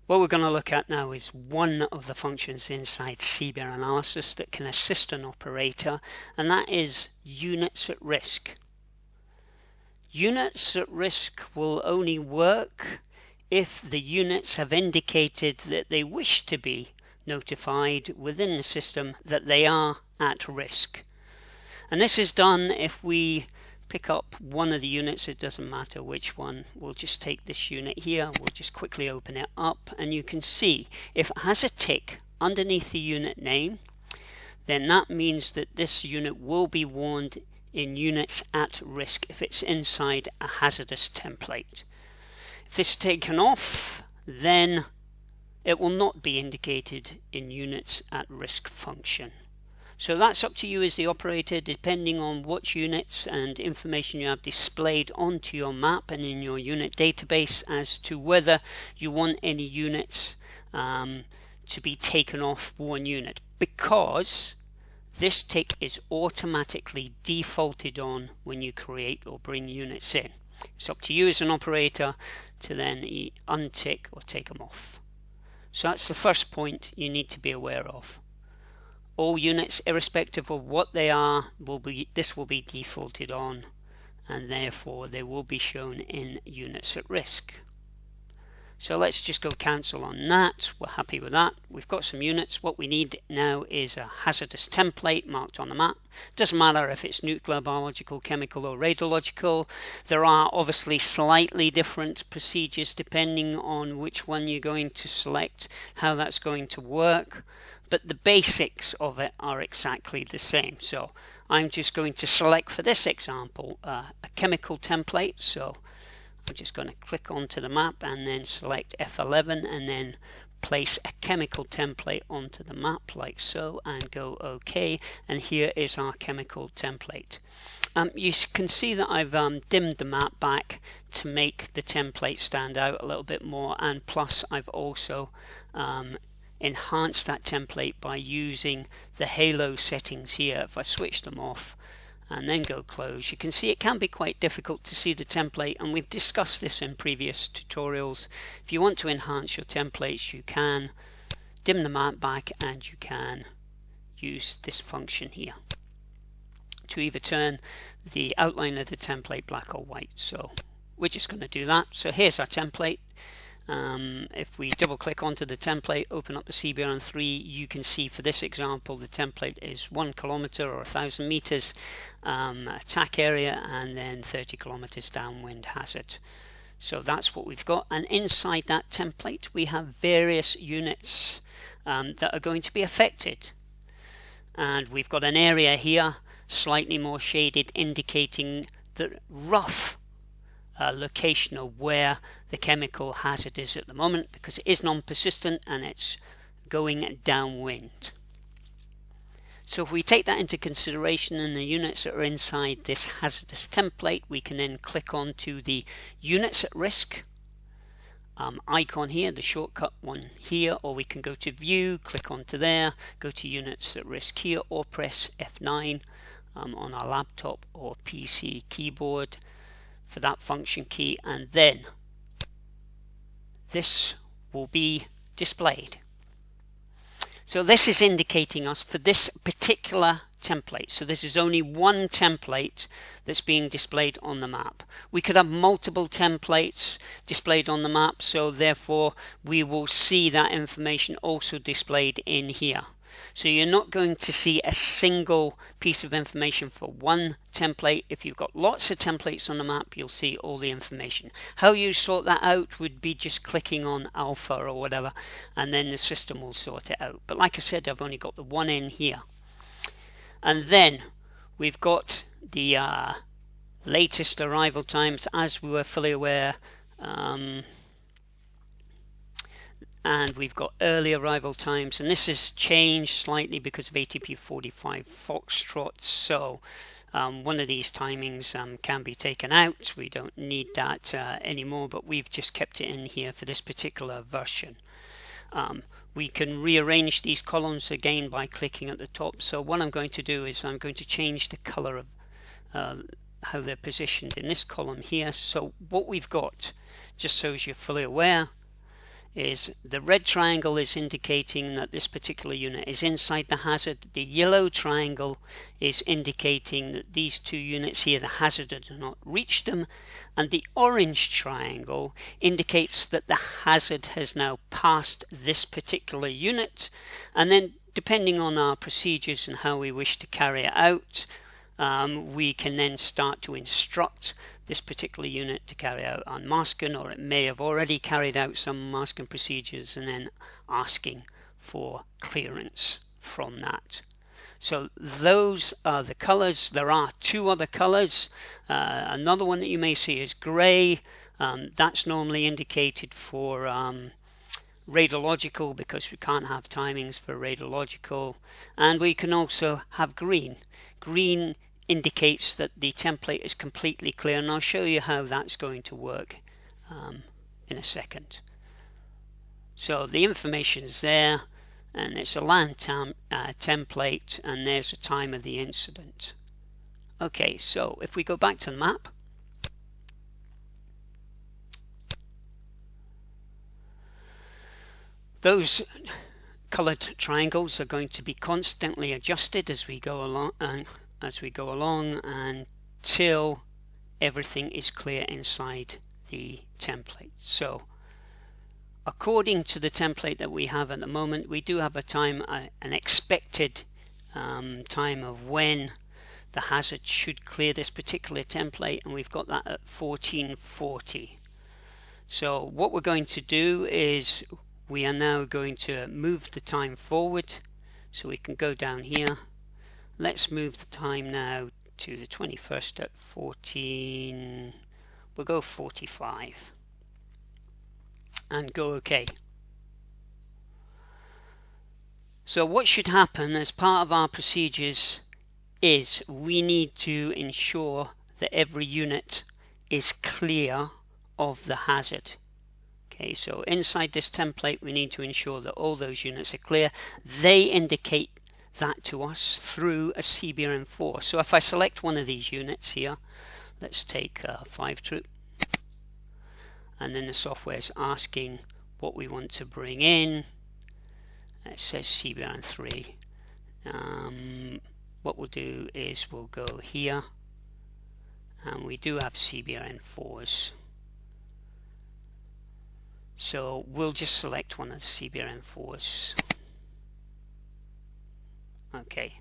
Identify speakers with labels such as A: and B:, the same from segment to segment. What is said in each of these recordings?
A: What we're going to look at now is one of the functions inside CBRN-Analysis that can assist an operator, and that is units at risk. Units at risk will only work if the units have indicated that they wish to be notified within the system that they are at risk. And this is done if we pick up one of the units. It doesn't matter which one. We'll just take this unit here. We'll just quickly open it up, and you can see if it has a tick underneath the unit name, then that means that this unit will be warned in units at risk if it's inside a hazardous template. If this is taken off, then it will not be indicated in units at risk function. So that's up to you as the operator, depending on what units and information you have displayed onto your map and in your unit database, as to whether you want any units to be taken off one unit, because this tick is automatically defaulted on when you create or bring units in. It's up to you as an operator to then untick or take them off. So that's the first point you need to be aware of. All units, irrespective of what they are, this will be defaulted on, and therefore they will be shown in units at risk. So let's just go cancel on that. We're happy with that. We've got some units. What we need now is a hazardous template marked on the map. Doesn't matter if it's nuclear, biological, chemical or radiological. There are obviously slightly different procedures depending on which one you're going to select, how that's going to work, but the basics of it are exactly the same. So I'm just going to select for this example a chemical template. So I'm just going to click onto the map and then select F11 and then place a chemical template onto the map like so and go OK, and here is our chemical template. You can see that I've dimmed the map back to make the template stand out a little bit more, and plus I've also enhanced that template by using the halo settings here. If I switch them off and then go close, you can see it can be quite difficult to see the template, and we've discussed this in previous tutorials. If you want to enhance your templates, you can dim the map back and you can use this function here to either turn the outline of the template black or white. So we're just going to do that. So here's our template. If we double click onto the template, open up the CBRN3, you can see for this example the template is 1 kilometer or 1,000 meters attack area, and then 30 kilometers downwind hazard. So that's what we've got, and inside that template we have various units that are going to be affected, and we've got an area here slightly more shaded indicating the rough location of where the chemical hazard is at the moment, because it is non-persistent and it's going downwind. So if we take that into consideration and the units that are inside this hazardous template, we can then click on to the units at risk icon here, the shortcut one here, or we can go to view, click onto there, go to units at risk here, or press F9 on our laptop or PC keyboard for that function key, and then this will be displayed. So this is indicating us for this particular template. So this is only one template that's being displayed on the map. We could have multiple templates displayed on the map, so therefore we will see that information also displayed in here. So you're not going to see a single piece of information for one template. If you've got lots of templates on the map, you'll see all the information. How you sort that out would be just clicking on alpha or whatever, and then the system will sort it out. But like I said, I've only got the one in here. And then we've got the latest arrival times, as we were fully aware, and we've got early arrival times, and this has changed slightly because of ATP 45 Foxtrot. So one of these timings can be taken out. We don't need that anymore, but we've just kept it in here for this particular version. We can rearrange these columns again by clicking at the top. So what I'm going to do is I'm going to change the color of how they're positioned in this column here. So what we've got, just so as you're fully aware, is the red triangle is indicating that this particular unit is inside the hazard. The yellow triangle is indicating that these two units here, the hazard has not reached them, and the orange triangle indicates that the hazard has now passed this particular unit. And then depending on our procedures and how we wish to carry it out, we can then start to instruct this particular unit to carry out unmasking, or it may have already carried out some masking procedures and then asking for clearance from that. So those are the colors. There are two other colors. Another one that you may see is gray. That's normally indicated for radiological, because we can't have timings for radiological. And we can also have green. Green indicates that the template is completely clear, and I'll show you how that's going to work in a second. So the information is there, and it's a LAN template, and there's the time of the incident. Okay, so if we go back to the map, those colored triangles are going to be constantly adjusted as we go along, until everything is clear inside the template. So according to the template that we have at the moment, we do have a time, an expected time of when the hazard should clear this particular template, and we've got that at 1440. So what we're going to do is we are now going to move the time forward, so we can go down here. Let's move the time now to the 21st at 14, we'll go 45, and go OK. So what should happen as part of our procedures is we need to ensure that every unit is clear of the hazard. Okay, so inside this template we need to ensure that all those units are clear. They indicate that to us through a CBRN-4. So if I select one of these units here, let's take 5 troop, and then the software is asking what we want to bring in. It says CBRN-3. What we'll do is we'll go here, and we do have CBRN-4s. So we'll just select one of the CBRN-4s. Okay.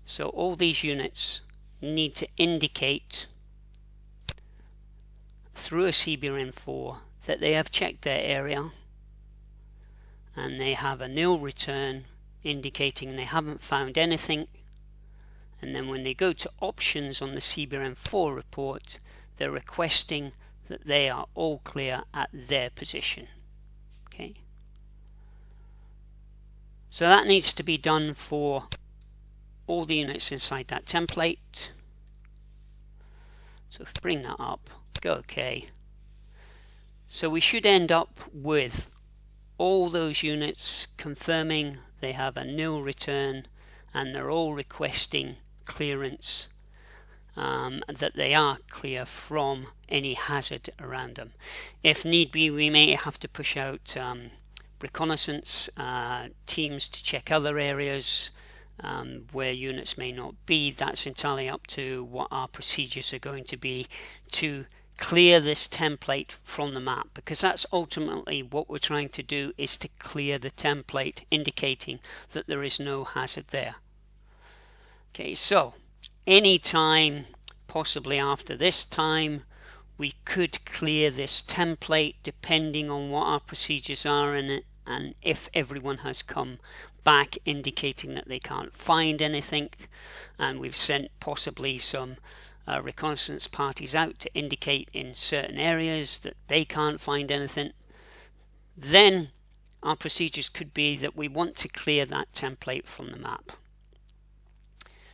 A: So all these units need to indicate through a CBRN-4 that they have checked their area, and they have a nil return indicating they haven't found anything. And then when they go to options on the CBRN-4 report, they're requesting that they are all clear at their position. Okay. So that needs to be done for all the units inside that template. So if we bring that up, go OK. So we should end up with all those units confirming they have a nil return, and they're all requesting clearance, that they are clear from any hazard around them. If need be, we may have to push out reconnaissance teams to check other areas where units may not be. That's entirely up to what our procedures are going to be to clear this template from the map, because that's ultimately what we're trying to do, is to clear the template indicating that there is no hazard there. Okay, so any time possibly after this time we could clear this template depending on what our procedures are in it, and if everyone has come back indicating that they can't find anything, and we've sent possibly some reconnaissance parties out to indicate in certain areas that they can't find anything, then our procedures could be that we want to clear that template from the map.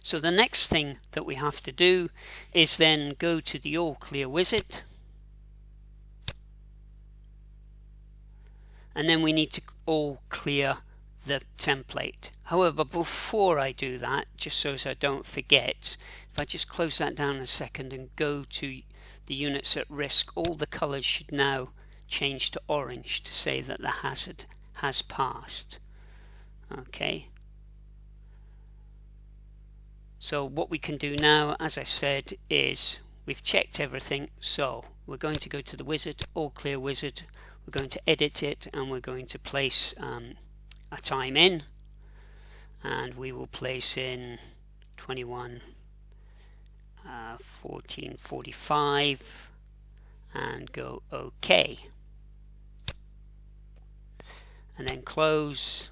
A: So the next thing that we have to do is then go to the all clear wizard, and then we need to all clear the template. However, before I do that, just so as I don't forget, If I just close that down a second and go to the units at risk, all the colours should now change to orange to say that the hazard has passed. Okay. So what we can do now, as I said, is we've checked everything. So we're going to go to the wizard, all clear wizard. We're going to edit it and we're going to place a time in, and we will place in 14:45 and go OK, and then close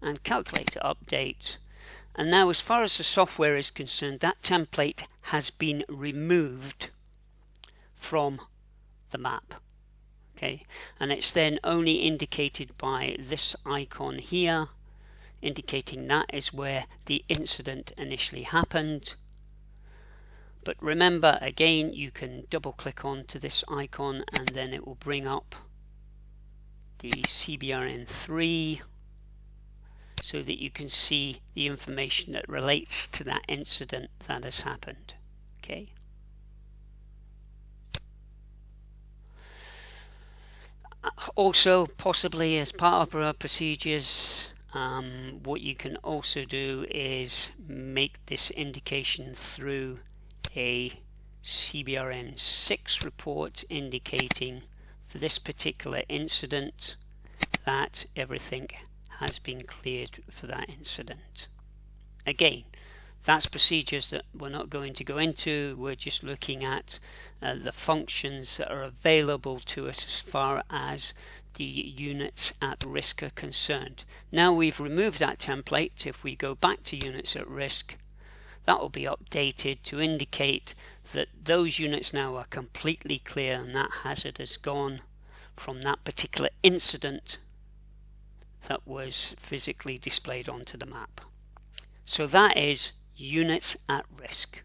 A: and calculator update. And now, as far as the software is concerned, that template has been removed from the map. Okay, and it's then only indicated by this icon here, indicating that is where the incident initially happened. But remember, again, you can double click onto this icon and then it will bring up the CBRN3 so that you can see the information that relates to that incident that has happened. Okay. Also, possibly as part of our procedures, what you can also do is make this indication through a CBRN-6 report indicating for this particular incident that everything has been cleared for that incident. Again, that's procedures that we're not going to go into. We're just looking at the functions that are available to us as far as the units at risk are concerned. Now we've removed that template. If we go back to units at risk, that will be updated to indicate that those units now are completely clear and that hazard has gone from that particular incident that was physically displayed onto the map. So that is units at risk.